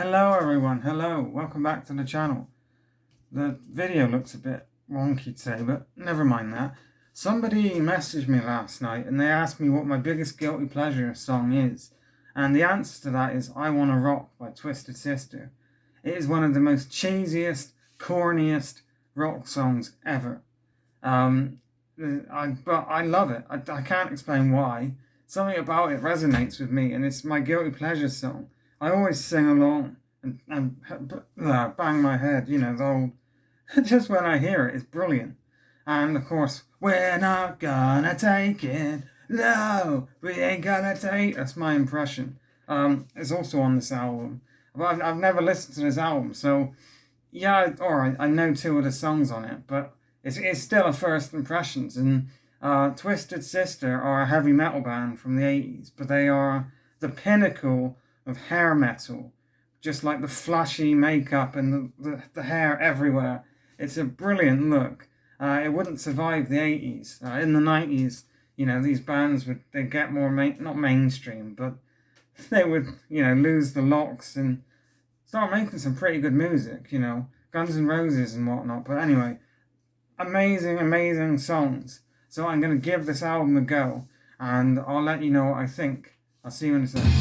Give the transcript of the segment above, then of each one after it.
Hello everyone, hello, welcome back to the channel. The video looks a bit wonky today, but never mind that. Somebody messaged me last night and they asked me what my biggest guilty pleasure song is. And the answer to that is I Wanna Rock by Twisted Sister. It is one of the most cheesiest, corniest rock songs ever. But I love it. I can't explain why. Something about it resonates with me and it's my guilty pleasure song. I always sing along and bang my head, the old, just when I hear it, it's brilliant. And of course, we're not gonna take it, no, we ain't gonna take, that's my impression. It's also on this album, but I've never listened to this album, so yeah, alright, I know two of the songs on it, but it's still a first impressions, and Twisted Sister are a heavy metal band from the 80s, but they are the pinnacle of hair metal, just like the flashy makeup and the hair everywhere. It's a brilliant look. It wouldn't survive the 80s. In the 90s, these bands they'd get more, not mainstream, but they would, lose the locks and start making some pretty good music, Guns N' Roses and whatnot. But anyway, amazing, amazing songs. So I'm going to give this album a go, and I'll let you know what I think. I'll see you in a second.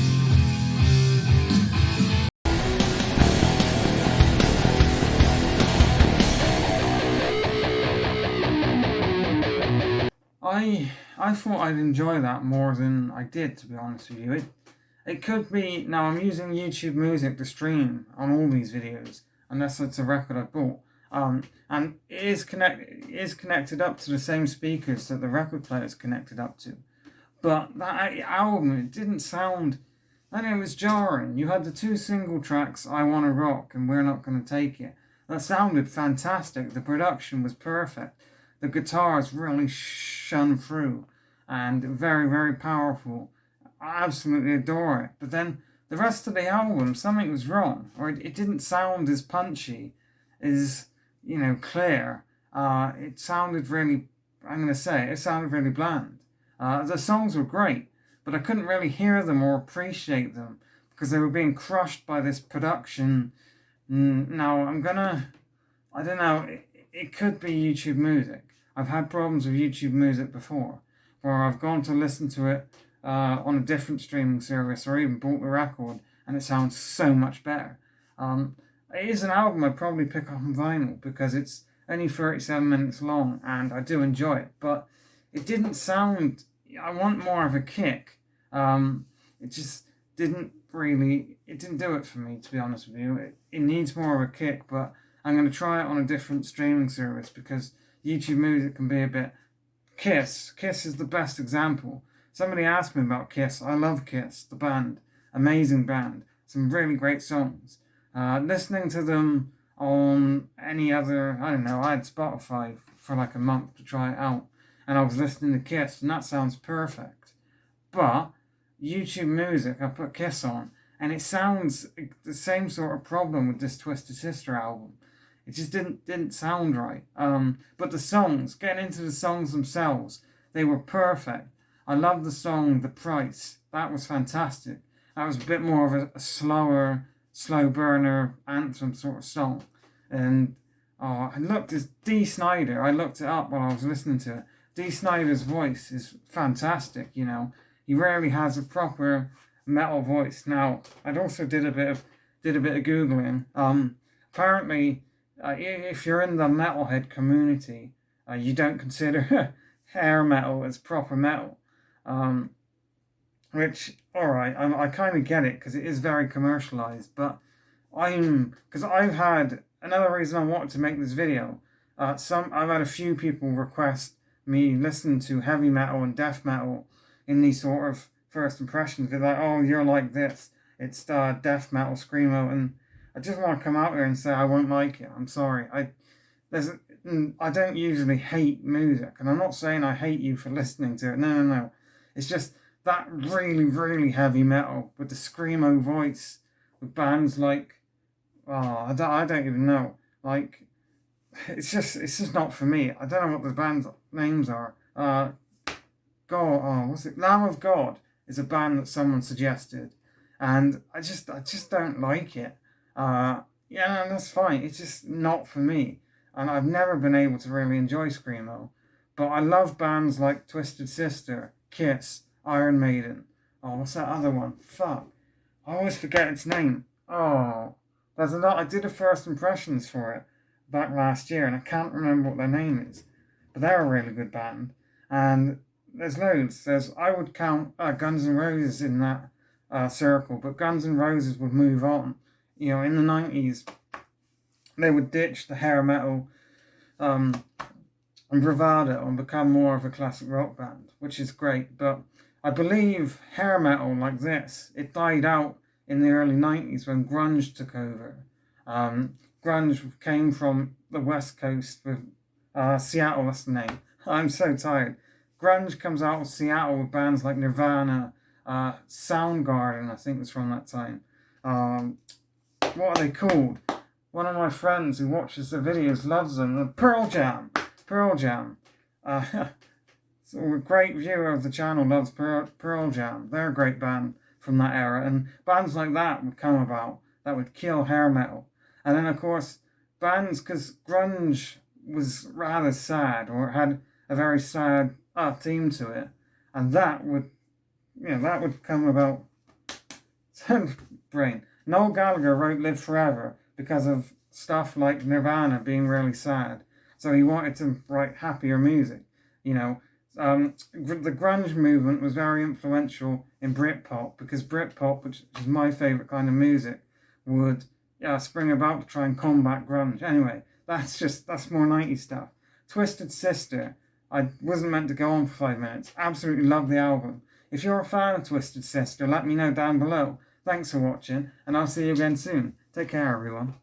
I thought I'd enjoy that more than I did, to be honest with you. It could be, now I'm using YouTube Music to stream on all these videos, unless it's a record I bought. And it is connected up to the same speakers that the record player is connected up to. But that album, it didn't sound, I know it was jarring. You had the two single tracks, I Wanna Rock and We're Not Gonna Take It. That sounded fantastic. The production was perfect. The guitars really shone through and very, very powerful. I absolutely adore it. But then the rest of the album, something was wrong, or it didn't sound as punchy, as, clear. It sounded really, it sounded really bland. The songs were great, but I couldn't really hear them or appreciate them because they were being crushed by this production. Now, I don't know, it could be YouTube Music. I've had problems with YouTube Music before, where I've gone to listen to it on a different streaming service or even bought the record and it sounds so much better. It is an album I'd probably pick up on vinyl because it's only 37 minutes long and I do enjoy it, but it didn't sound, I want more of a kick. It just didn't do it for me, to be honest with you. It needs more of a kick, but I'm going to try it on a different streaming service because YouTube Music can be a bit... Kiss is the best example. Somebody asked me about Kiss. I love Kiss, the band. Amazing band. Some really great songs. Listening to them on any other... I don't know, I had Spotify for like a month to try it out. And I was listening to Kiss, and that sounds perfect. But YouTube Music, I put Kiss on, and it sounds the same sort of problem with this Twisted Sister album. It just didn't sound right. But the songs, getting into the songs themselves, they were perfect. I love the song The Price. That was fantastic. That was a bit more of a slower, slow burner anthem sort of song. And I looked at Dee Snider. I looked it up while I was listening to it. Dee Snider's voice is fantastic, He rarely has a proper metal voice. Now, I'd also did a bit of Googling. Apparently, if you're in the metalhead community, you don't consider hair metal as proper metal. Which, alright, I kind of get it because it is very commercialized, but because I've had, another reason I wanted to make this video, I've had a few people request me listen to heavy metal and death metal in these sort of first impressions. They're like, oh, you're like this. It's death metal, screamo, and I just want to come out here and say I won't like it. I'm sorry. I don't usually hate music, and I'm not saying I hate you for listening to it. No. It's just that really, really heavy metal with the screamo voice, with bands like, I don't even know. Like, it's just not for me. I don't know what the band's names are. What's it? Lamb of God is a band that someone suggested, and I just don't like it. Yeah, no, that's fine. It's just not for me. And I've never been able to really enjoy Screamo. But I love bands like Twisted Sister, Kiss, Iron Maiden. Oh, what's that other one? Fuck. I always forget its name. Oh, there's a lot. I did a first impressions for it back last year, and I can't remember what their name is. But they're a really good band. And there's loads. I would count Guns N' Roses in that circle, but Guns N' Roses would move on. You know, in the 90s, they would ditch the hair metal um, and bravado and become more of a classic rock band, which is great. But I believe hair metal like this, it died out in the early 90s when grunge took over. Grunge came from the West Coast with Seattle, that's the name. I'm so tired. Grunge comes out of Seattle with bands like Nirvana, Soundgarden, I think was from that time. What are they called? One of my friends who watches the videos loves them. Pearl Jam. Pearl Jam. So a great viewer of the channel loves Pearl Jam. They're a great band from that era. And bands like that would come about that would kill hair metal. And then, of course, bands, because grunge was rather sad, or it had a very sad theme to it. And that would, that would come about. Brain. Noel Gallagher wrote Live Forever because of stuff like Nirvana being really sad. So he wanted to write happier music. The grunge movement was very influential in Britpop because Britpop, which is my favourite kind of music, would spring about to try and combat grunge. Anyway, that's more 90s stuff. Twisted Sister, I wasn't meant to go on for 5 minutes. Absolutely love the album. If you're a fan of Twisted Sister, let me know down below. Thanks for watching, and I'll see you again soon. Take care, everyone.